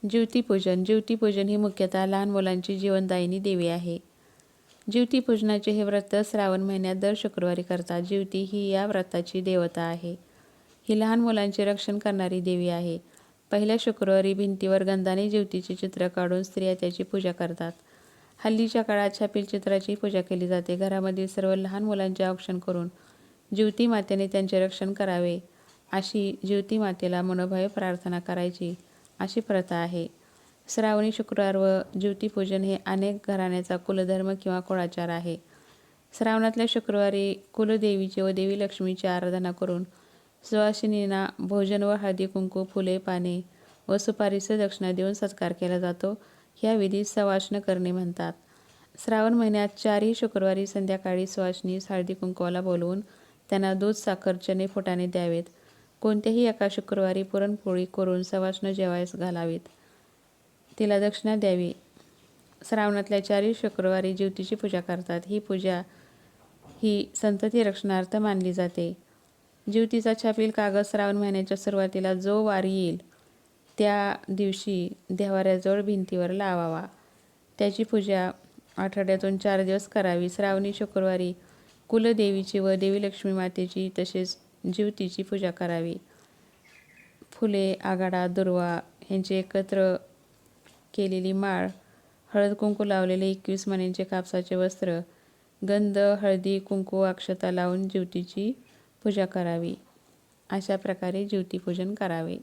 ज्योतिपूजन ही मुख्यतः लहान मुलांची जीवनदायिनी देवी आहे. ज्योतिपूजनाचे हे व्रत श्रावण महिन्यात दर शुक्रवारी करतात. ज्योती ही या व्रताची देवता आहे. ही लहान मुलांचे रक्षण करणारी देवी आहे. पहिल्या शुक्रवारी भिंतीवर गंधाने ज्योतीचे चित्र काढून स्त्रिया त्याची पूजा करतात. हल्लीच्या काळात छापील चित्राची पूजा केली जाते. घरामधील सर्व लहान मुलांचे औक्षण करून ज्योती मातेने त्यांचे रक्षण करावे अशी ज्योती मातेला मनोभावे प्रार्थना करायची अशी प्रथा आहे. श्रावणी शुक्रवार व ज्योतिपूजन हे अनेक घराण्याचा कुलधर्म किंवा कुळाचार आहे. श्रावणातल्या शुक्रवारी कुलदेवीची व देवी लक्ष्मीची आराधना करून सुवासिनींना भोजन व हळदी कुंकू, फुले, पाने व सुपारीसह दक्षिणा देऊन सत्कार केला जातो. ह्या विधीत सवाष्ण करणे म्हणतात. श्रावण महिन्यात 4ही शुक्रवारी संध्याकाळी सुवासिनीस हळदी कुंकवाला बोलवून त्यांना दूध, साखर, चणे, फुटाणे द्यावेत. कोणत्याही एका शुक्रवारी पुरणपोळी करून सवाष्ण जेवायस घालावीत. तिला दक्षिणा द्यावी. श्रावणातल्या 4ही शुक्रवारी ज्योतीची पूजा करतात. ही पूजा ही संतती रक्षणार्थ मानली जाते. ज्योतीचा छापील कागद श्रावण महिन्याच्या सुरुवातीला जो वार येईल त्या दिवशी देव्हाऱ्याजवळ भिंतीवर लावावा. त्याची पूजा आठवड्यातून 4 दिवस करावी. श्रावणी शुक्रवारी कुलदेवीची व देवी लक्ष्मी मातेची तसेच ज्योतीची पूजा करावी. फुले, आघाडा, दुर्वा ह्यांची एकत्र केलेली माळ, हळद कुंकू लावलेले 21 मण्यांचे कापसाचे वस्त्र, गंध, हळदी, कुंकू, अक्षता लावून ज्योतीची पूजा करावी. अशा प्रकारे ज्योतिपूजन करावे.